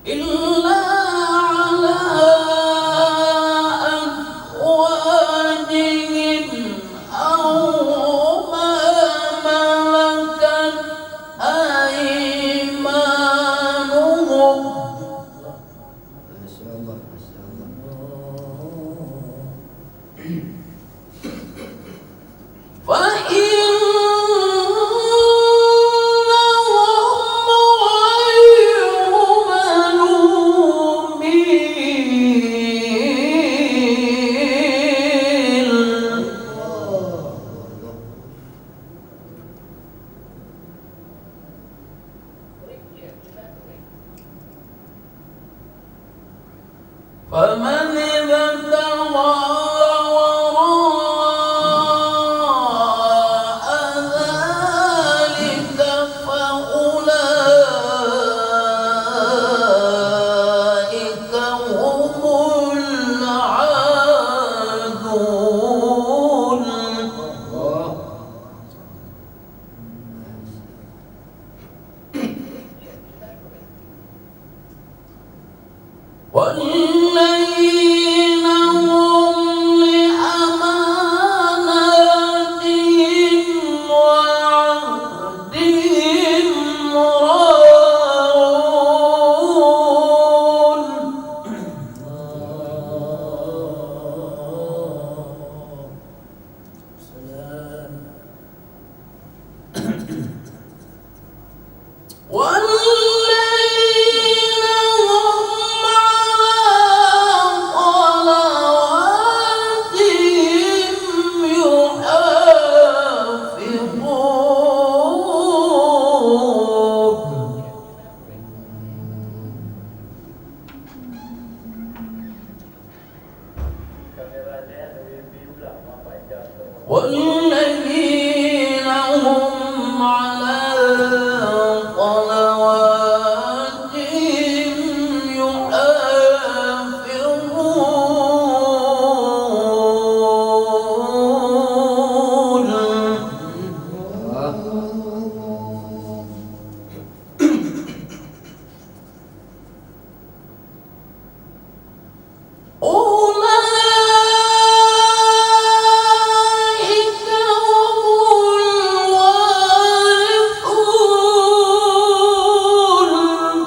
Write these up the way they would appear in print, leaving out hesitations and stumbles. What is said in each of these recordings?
إلا على أزواجهم أو ما ملكت أيمانهم فمن ابتغى وراء ذلك فأولئك هم العادون والذين هم لأماناتهم وعهدهم راعون والذين هم على صلواتهم يحافظون والذين هم على صلواتهم يحافظون أولئك هم الوارثون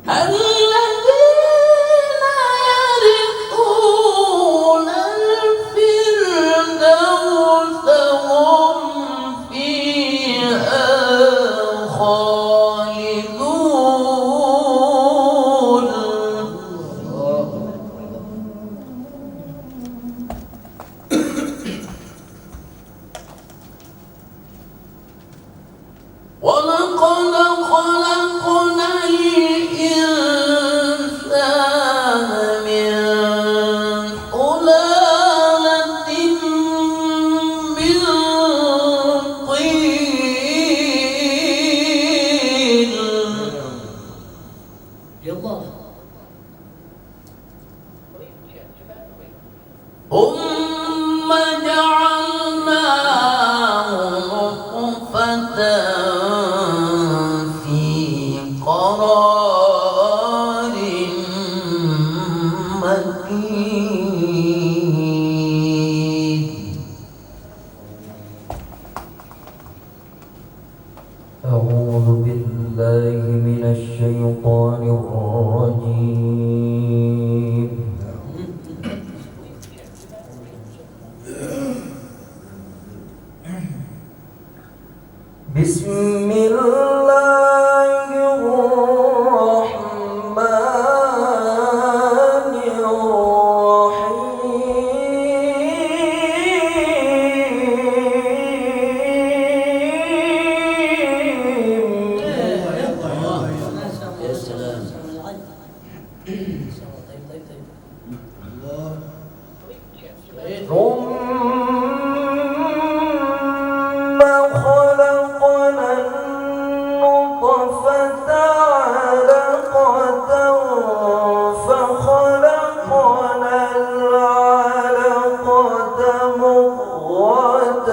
الذين يرثون الفردوس هم فيها خالدون ولقد خلقنا الإنسان من سلالة من طين ثم جعلناه نطفة في قرار مكين أعوذ بالله من الشيطان الرجيم بسم الله الرحمن الرحيم ثم خلقنا النطفة علقة فخلقنا العلقة مضغة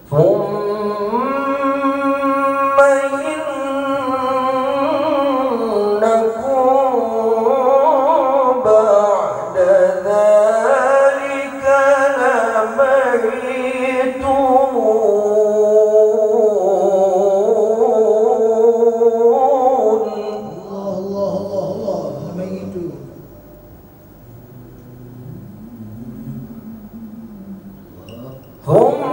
ثم إنكم بعد ذلك لميتون. الله لميتون. ثم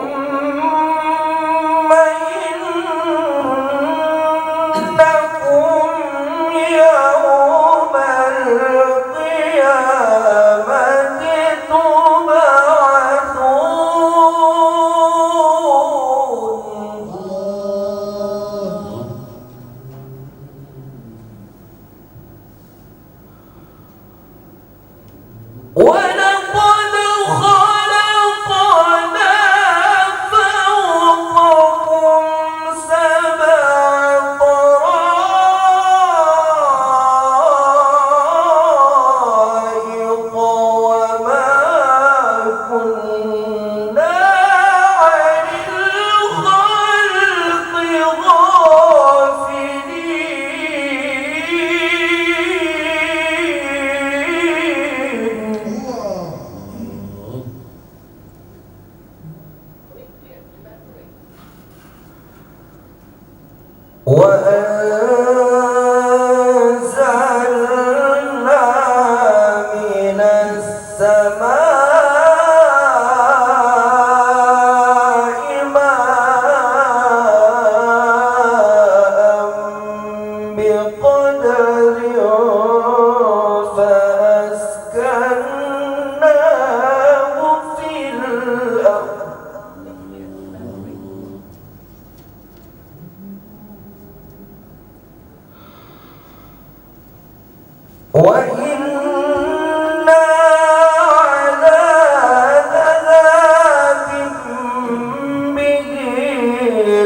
وأنزلنا من السماء ماء بقدر فأسكناه في الأرض وإنا على ذهاب به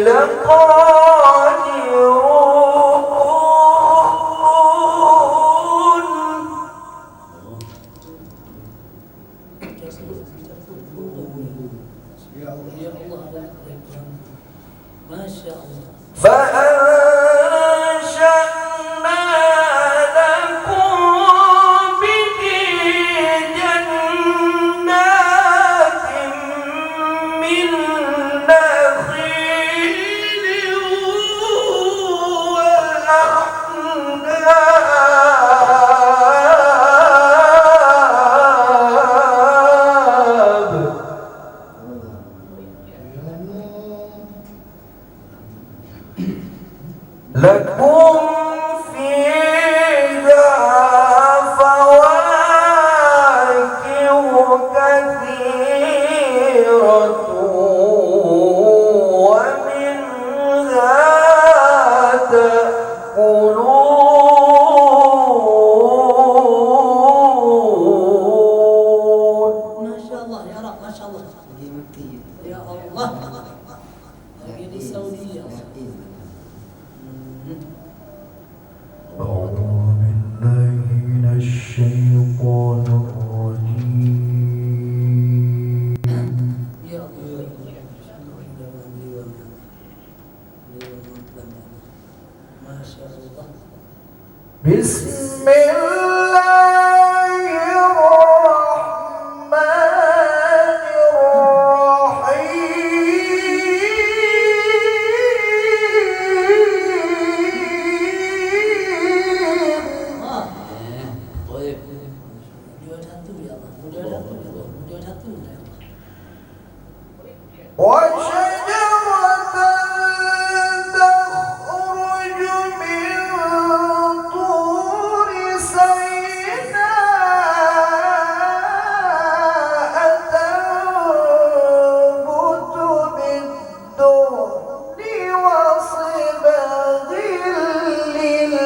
لقادرون. يا الله ما شاء الله. فأنشأنا لكم به جنات من نخيل وأعناب لكم فيها فواكه كثيرة ومنها تأكلون. ما شاء الله يا رب ما شاء الله. يا الله. هذه سعودية. أعوذ بالله من الشيطان الرجيم. يا الله. ما شاء الله. بسم الله الرحمن الرحيم. طيب. Mudah satu ya Allah. Mudah satu ya Allah. Mudah satu ya Allah. وشجرة تخرج من طور سيناء تنبت بالدهن وصبغ للآكلين.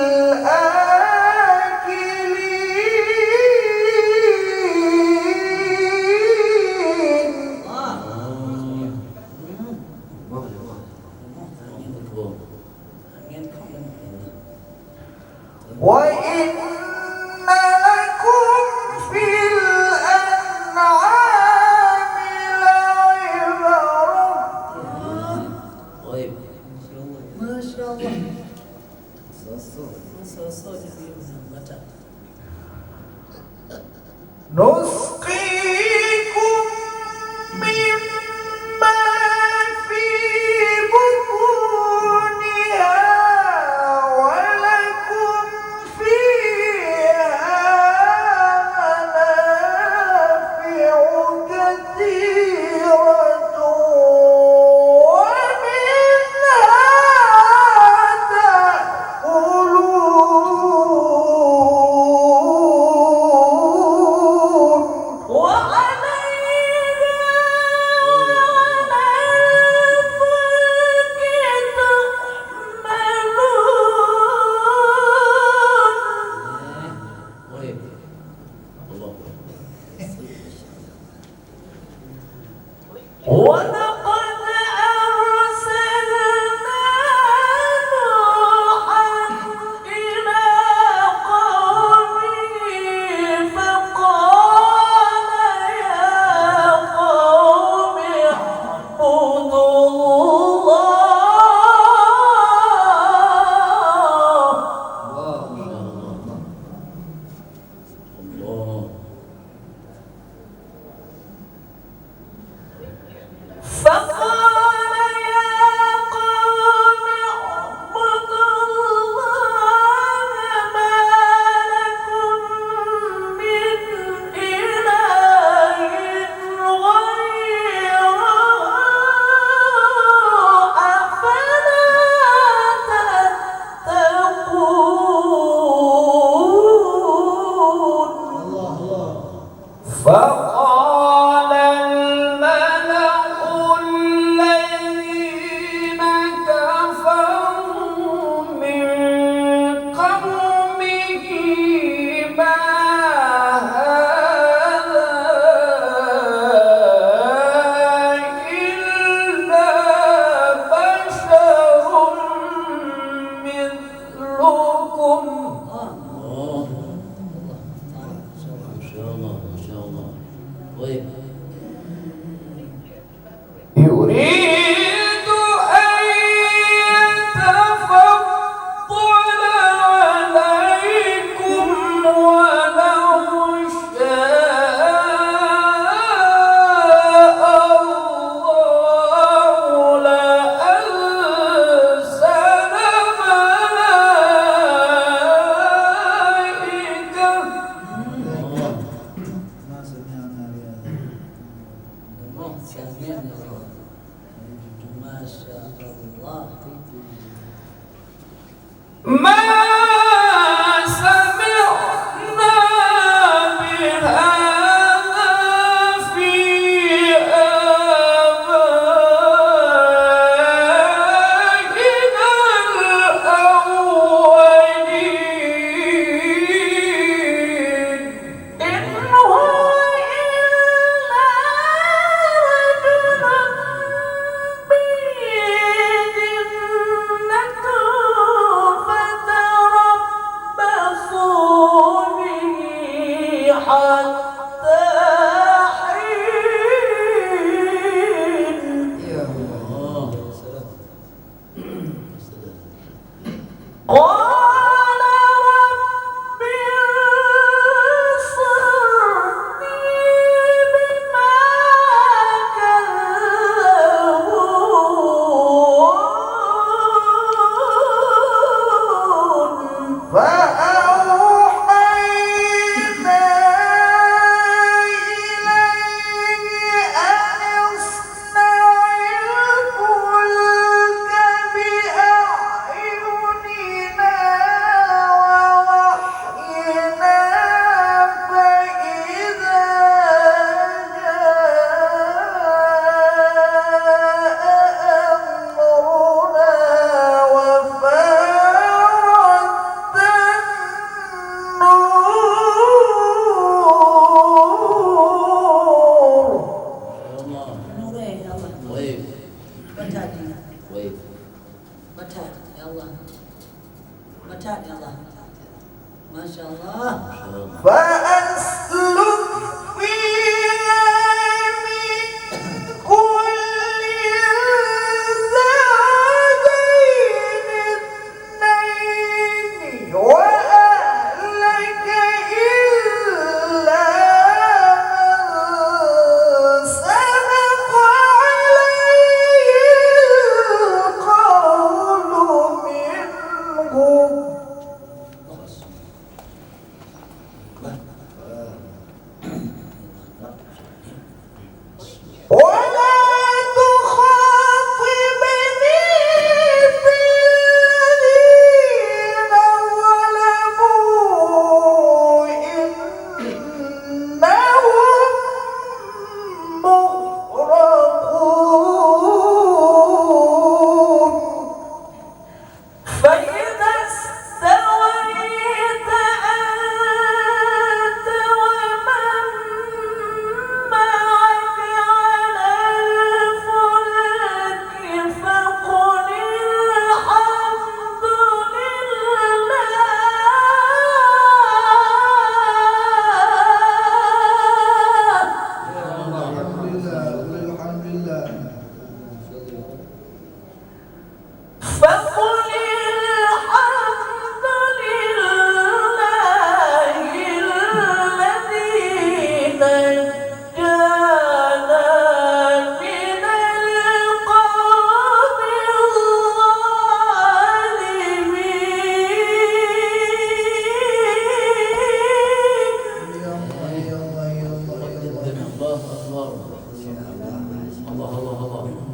Allah Allah Allah.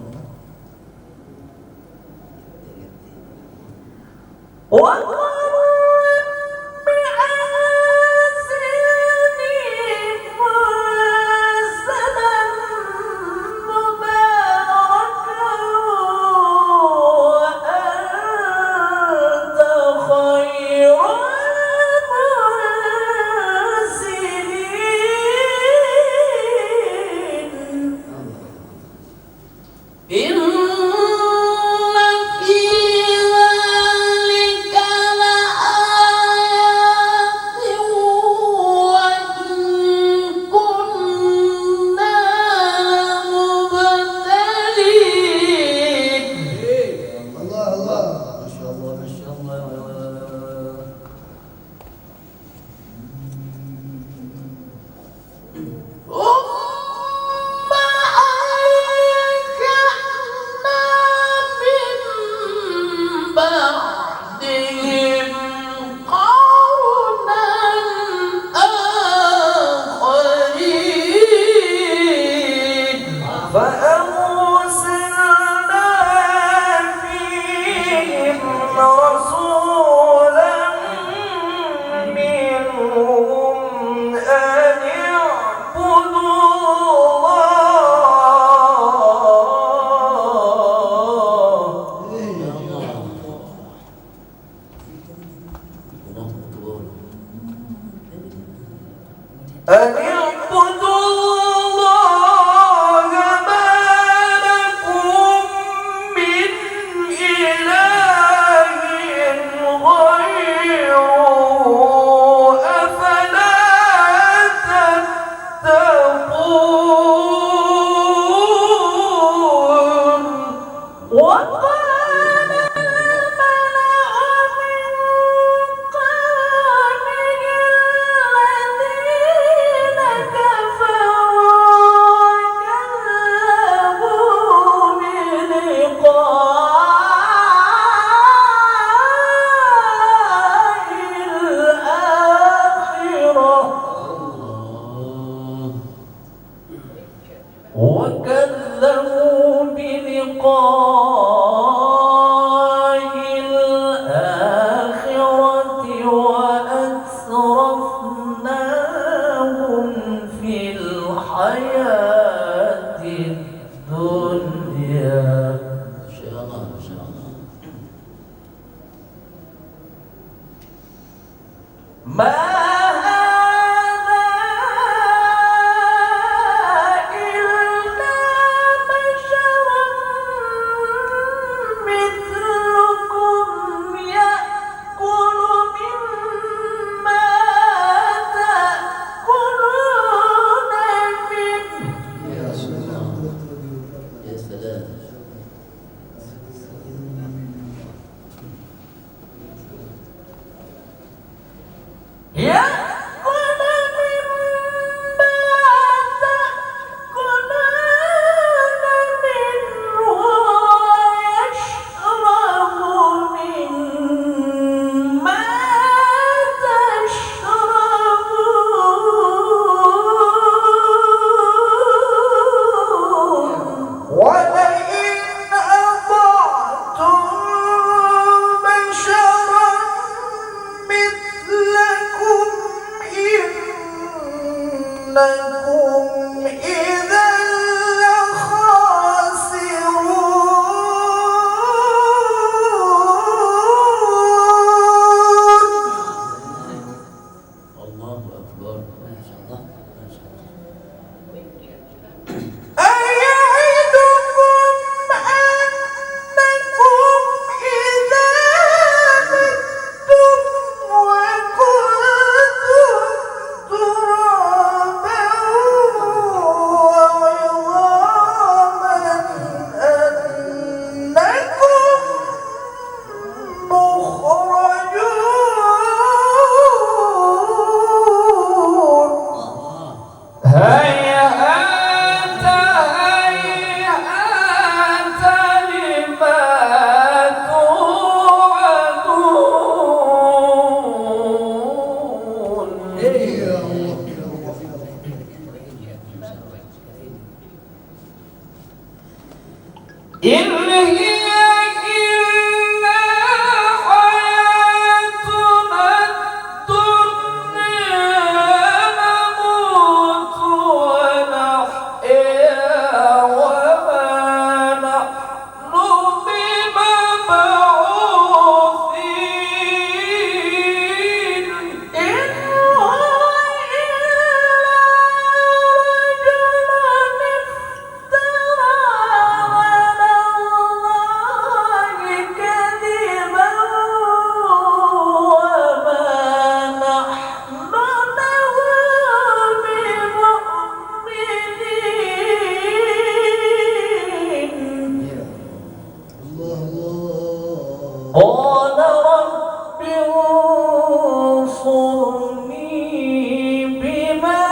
إن هي إلا حياتنا الدنيا نموت ونحيا وما نحن بمبعوثين إن هو قال رب انصرني بما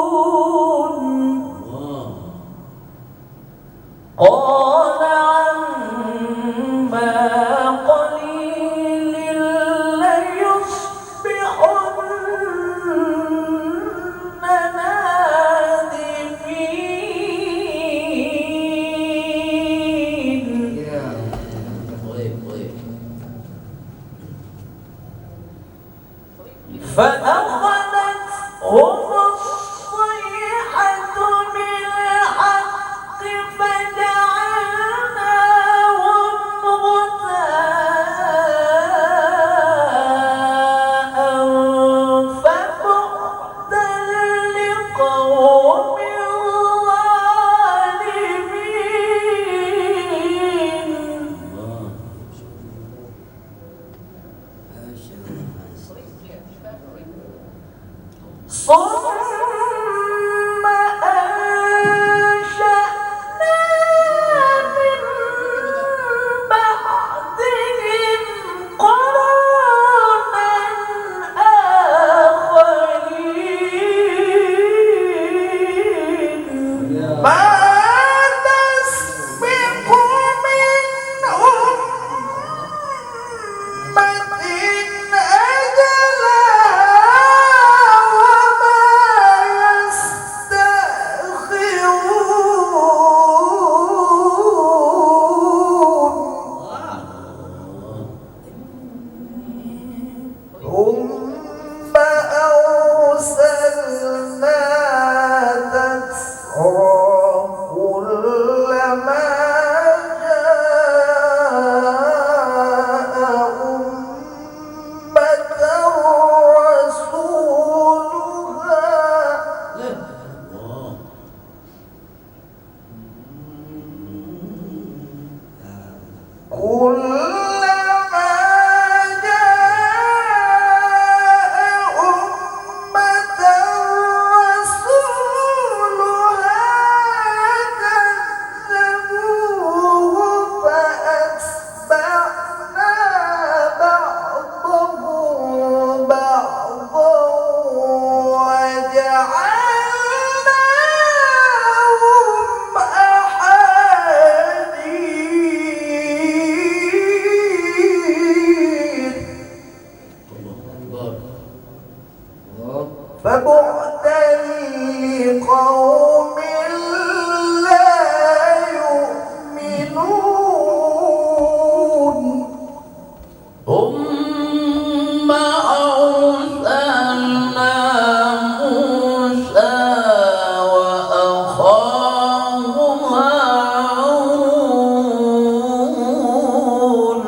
كذبون قال عما قليل ليصبحن نادمين فأخذتهم الصيحة بالحق فجعلناهم غثاء فبعدا لقوم ظالمين ثم أنشأنا من بعدهم قرونا آخرين ما تسبق من أمة أجلها ثم أرسلنا تترى كلما جاء أمة رسولها فبعدا لقوم لا يؤمنون ثم أرسلنا موسى وأخاه هارون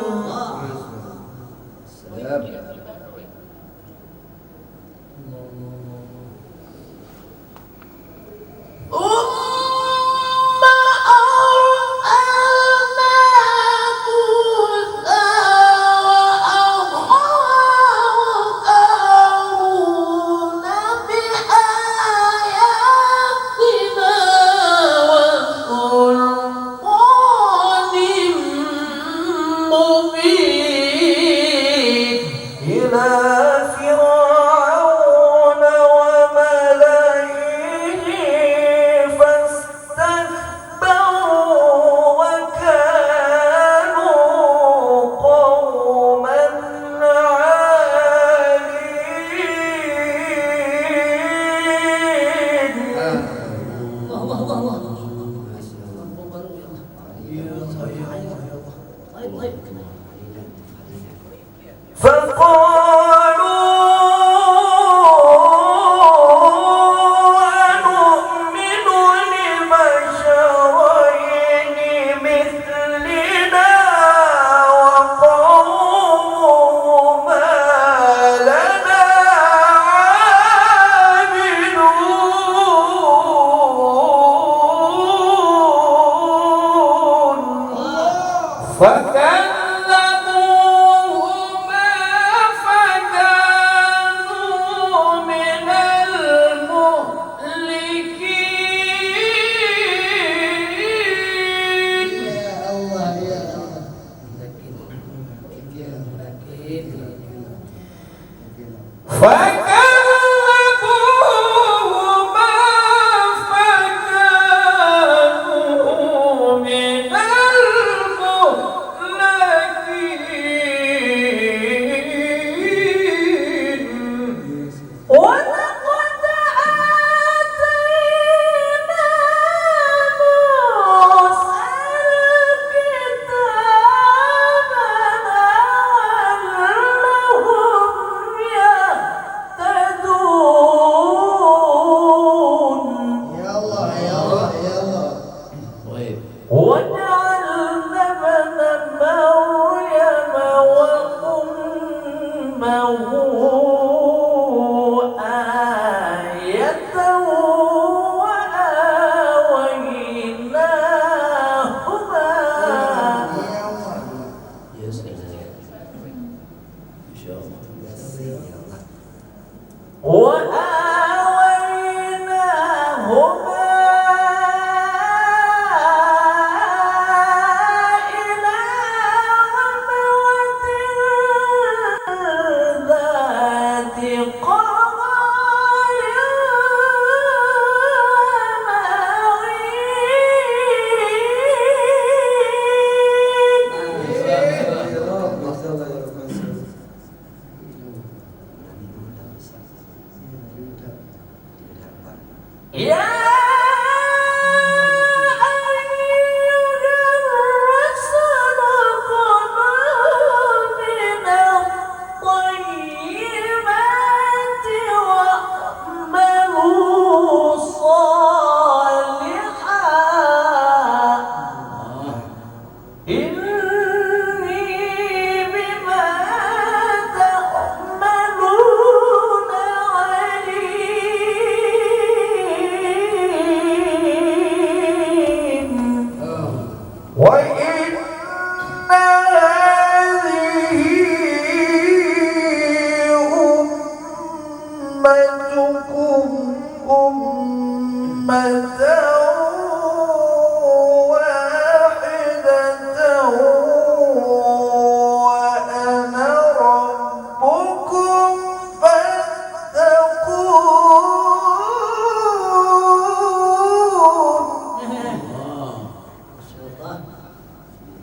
Allah Allah Allah. فكذبوهما فكانوا من المهلكين. يا الله يا الله. فكذبوهما فكانوا من المهلكين. ولقد آتينا موسى الكتاب لعلهم يهتدون. يا الله يا الله يا الله. طيب وجعلنا ابن مريم وأمه آية وآويناهما يا الله. يا سلام ما شاء الله وآويناهما إلى ربوة ذات قرار يا أيها الرسل كلوا من الطيبات واعملوا صالحا إني بما تعملون عليم. وإن هذه أمتكم أمة واحدة وأنا ربكم فاتقون. ما شاء الله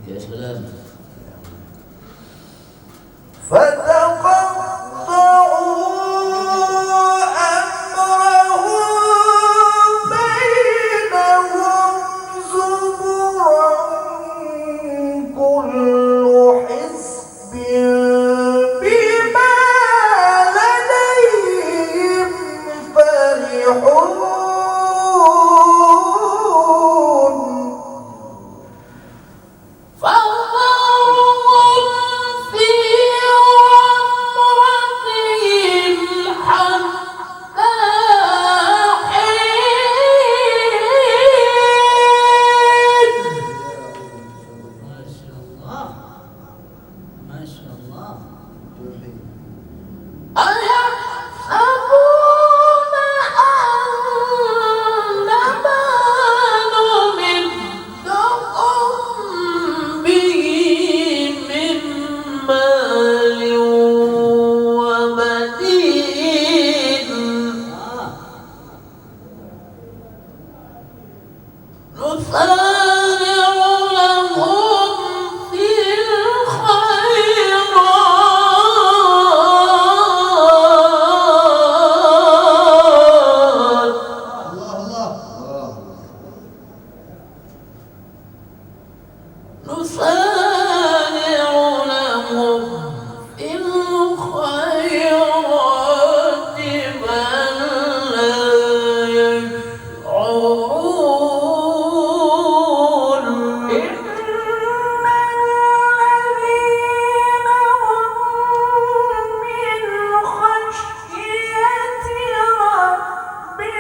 يا سلام فتقطعوا أمرهم بينهم زبرا كل حزب بما لديهم فرحون. فذرهم في غمرتهم حتى حين. ما شاء الله ما شاء الله أيحسبون أنما نمدهم به من مال وبنين نسارع لهم في الخيرات الله الله. نسارع لهم في الخيرات بل لا يشعرون. إن الذين هم من خشية ربهم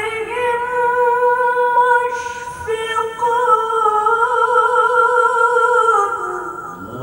مشفقون.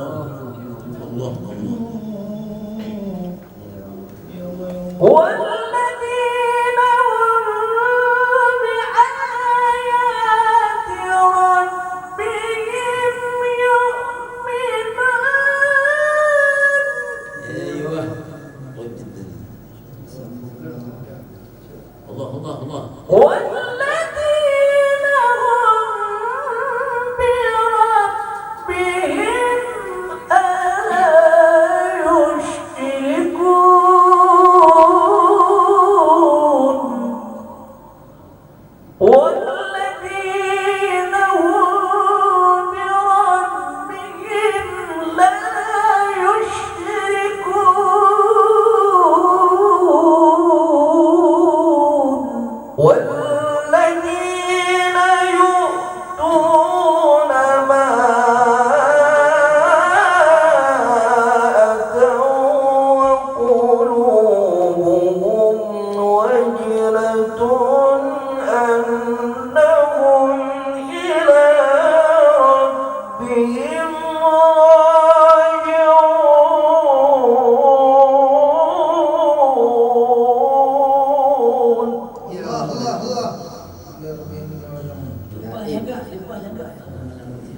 enggak, di bawah enggak ya.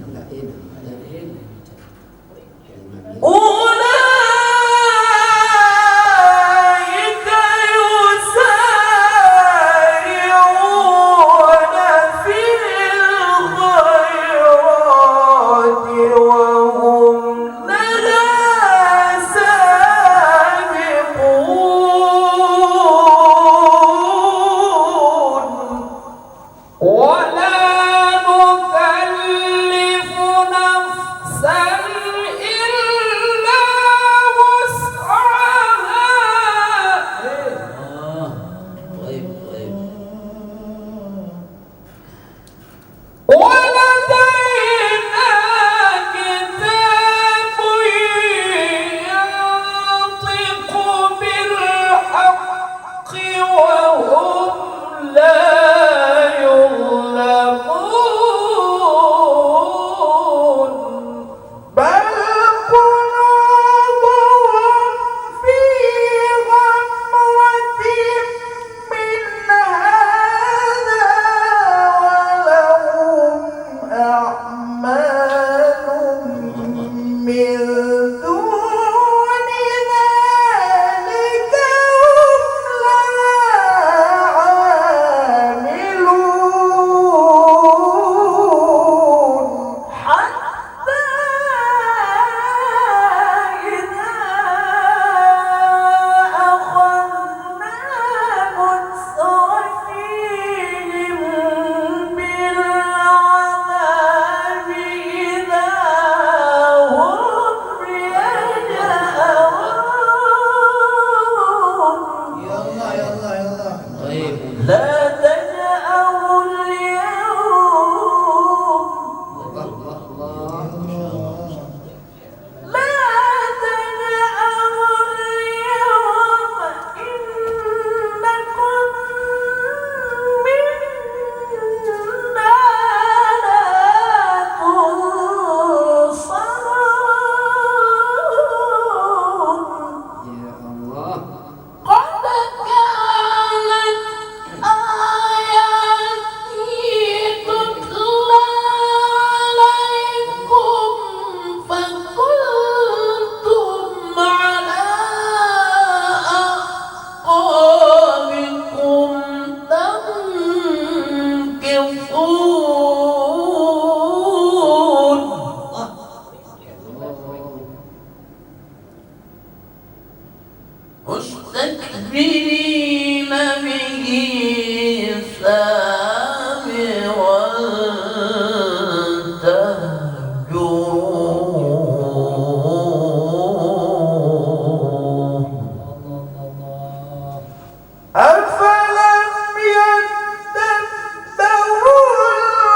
Enggak ini. أولئك يسارعون في الخيرات وهم لها سابقون ولا نكلف نفسا إلا وسعها طيب طيب. ولدينا كتاب ينطق بالحق وهم لا يظلمون بل قلوبهم في غمرة من هذا ولهم أعمال من دون ذلك هم عاملون حتى إذا أخذنا مترفيهم بالعذاب إذا هم يجأرون Ya Allah, ya Allah, ya Allah. طيب. لا تجأروا اليوم الله الله الله. لا تجأروا اليوم إنكم منا لا تنصرون Ya Allah. قد كانت آياتي تتلى عليكم فكنتم على أعقابكم تنكصون مستكبرين به سامرا تهجرون أفلم يدبروا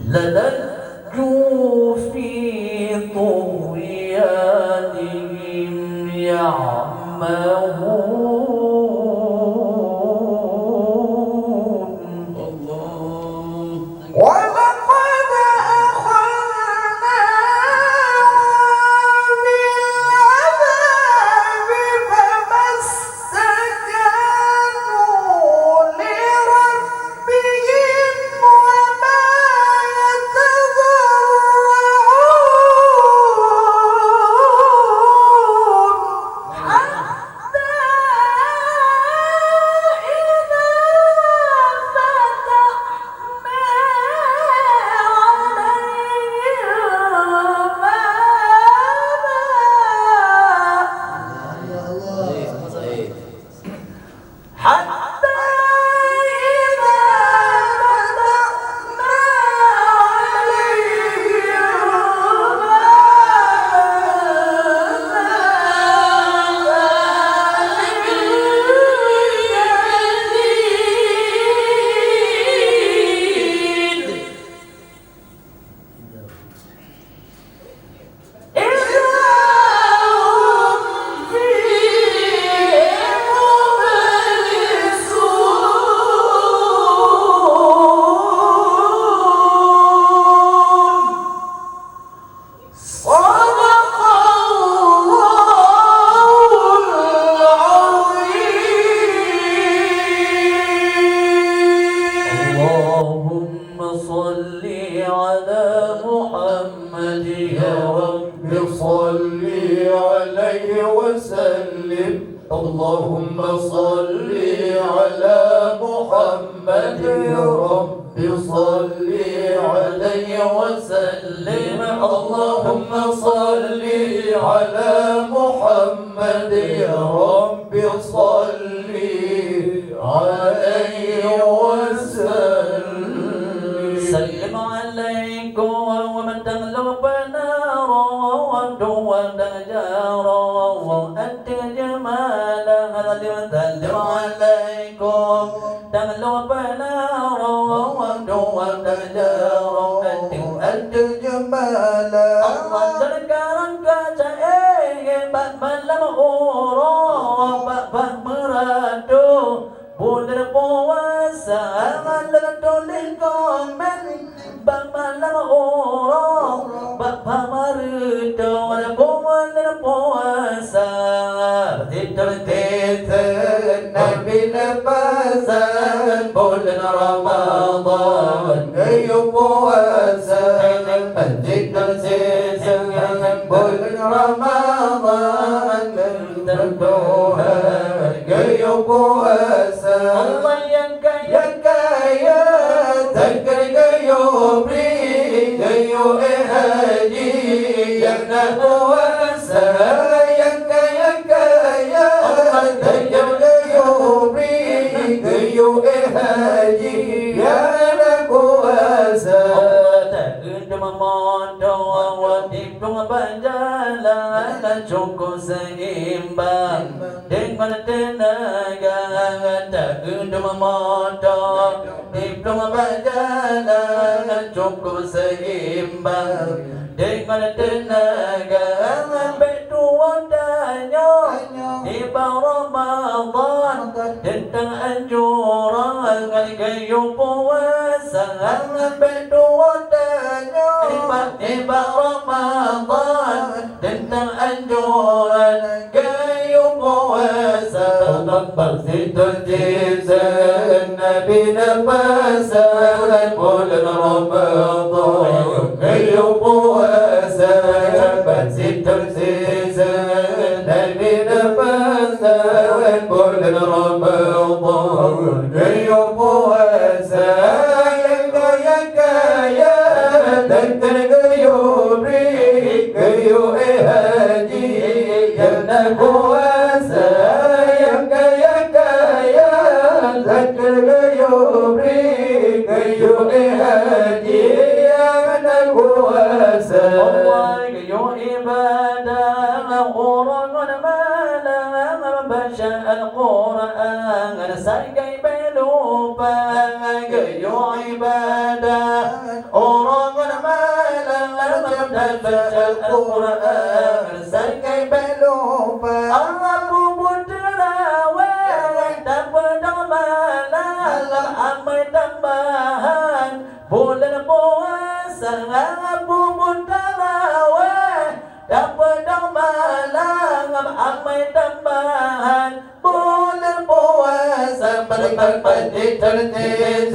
للجوا في طغيانهم يعمهون ولقد أخذناهم بالعذاب فما استكانوا لربهم وما يتضرعون حتى إذا فتحنا عليهم يا الله حتى إذا فتحنا اللهم صل على محمد يا رب صل عليه وسلم اللهم صل على محمد يا رب صل عليه وسلم اللهم صل على محمد يا رب صل عليه وسلم سلم عليكم ومن تغلب نارا ودوا نجارا وأنت جمالا سلم عليكم تغلب نارا ودوا نجارا أنت جمالا الله sekarang kaca malam orang bapak meradu bulan puasa malam toleh komen malam orang bapak meradu bulan puasa tertidur Nabi lepasan bulan Ramadan ayo puasa tertidur bulan Ramadan terdoa ayo puasa Allah yang kaya takkan ayo beri ayo haji yang nak puasa yang kaya takkan ayo beri ayo haji yang nak puasa berjalan cukup seimbang dengan tenaga tak gendum motor hidup berjalan cukup seimbang dengan tenaga berdua tanya di Ramadan tentang anjuran kayu puasa berdua tanya di Ramadan tentang anjuran kayu puasa bersitul jizan Nabi nafasa bulan Ramadan kayu puasa bersitul jizan Nabi nafasa bulan Ramadan kayu puasa yang kaya dan tergayu beri kayu haji yang nak puasa yang kaya dan tergayu beri kayu haji yang nak puasa Allah kayu ibadah orang malam baca Al-Quran sakai belupa kayu ibadah orang malam dan baca Al-Quran sampai berlupa. Allah pun terawih dan malam amal tambahan bulan puasa. Allah pun terawih dan malam amal tambahan bulan puasa. Berpati tertib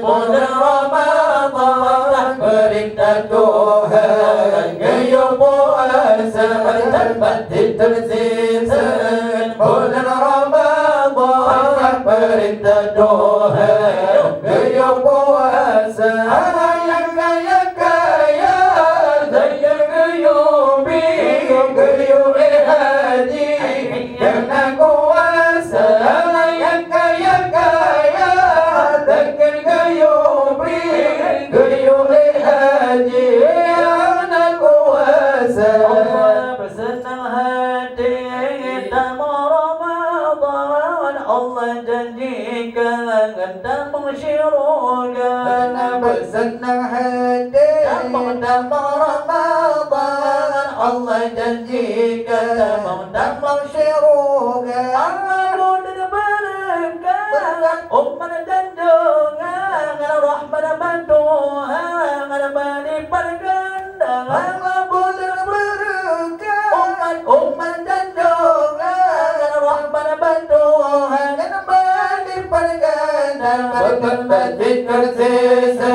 bulan Ramadan perintah Tuhan gaya puasa. Berpati tertib bulan Ramadan perintah Tuhan gaya puasa. Yang kaya saya gayubi gayubi haji karena kuasa. Yang kaya takkan gayubi gayubi haji karena kuasa. Allah bersenang hati tamu Ramadan. Allah janjikan tamu syurga. Bersenang hati tamu Ramadan. Allah janjikan tamu syurga. Allah dan berkat umat dan jungan rahmat bantuan bani perganda. Allah dan berkat umat dan jungan rahmat bantuan bani perganda. Berkati tersisa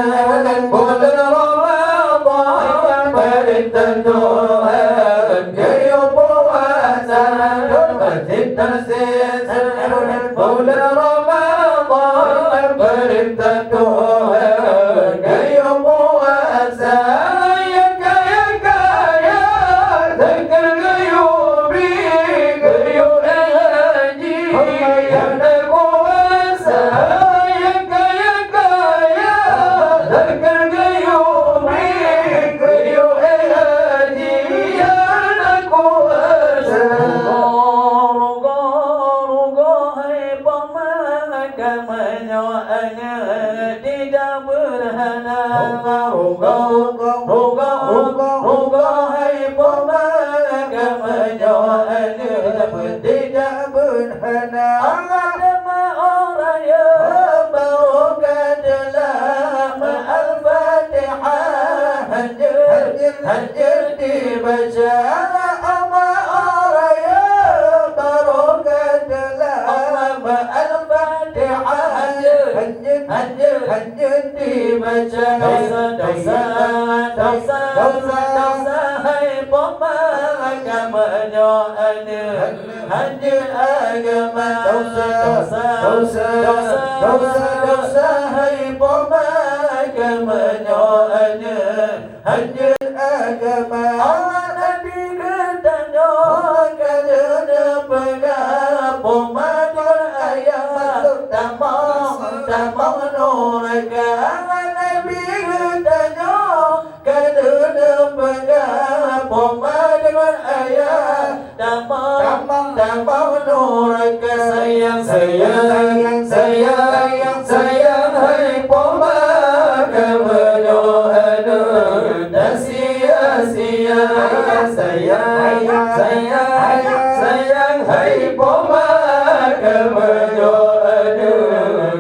bulan Ramadan perintah Tuhan gaya puasa. Berkati tersisa bulan Ramadan perintah Tuhan gaya puasa. Yang kaya takkan gayubi gayubi haji karena kuasa. Yang kaya takkan gayubi gayubi haji karena kuasa. Rugo hai pemakan menyoalnya tidak berhana. Rugo hai pemakan menyoalnya tidak berhana. Allah nama orang yang barokah dalam Al-Fatihah hadir dibaca. Allah orang yang barokah dalam Al-Fatihah hadir dibaca. Dosa hai pemakan menyoalnya hadir agama. Dosa hai pemakan menyoalnya hadir agama. Allah Nabi ketanya kerana pegang pemakan ayat tamang nuraka. Allah Nabi ketanya kerana pegang pemakan ayat tamang nuraka. Sayang hai pemakan menyoalnya tak sia-sia. Sayang hai pemakan menyoalnya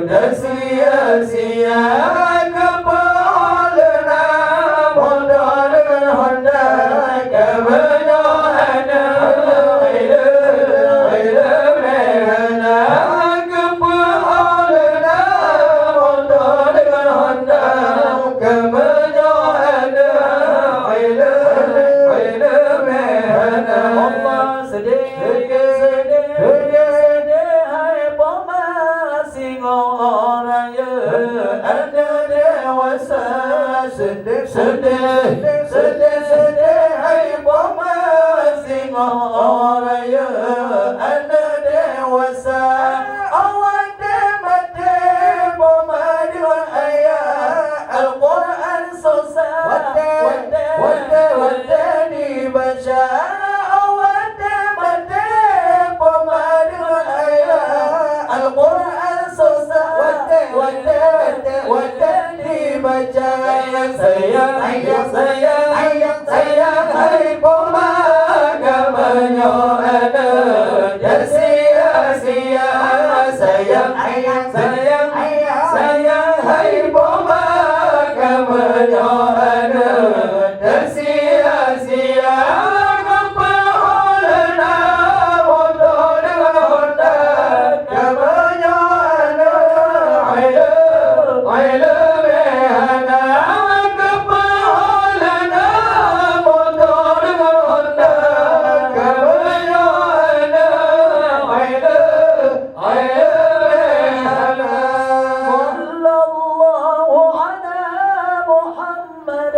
tak sia-sia. Kepala modal dengan Honda kemenyoalnya sedih hai pemasing orang ya anda dewasa. Awak mati pemaduan ayat Al-Quran susah wada dibaca. Awak mati pemaduan ayat Al-Quran susah wada dibaca. Hai poma kamanyo ada sia-sia sayang hai poma kamanyo ada sia-sia ngapa olana bodoh dengan honda kamanyo ada aile mehana ngapa olana bodoh dengan honda kamanyo ada aile mehana sallallahu ala Muhammad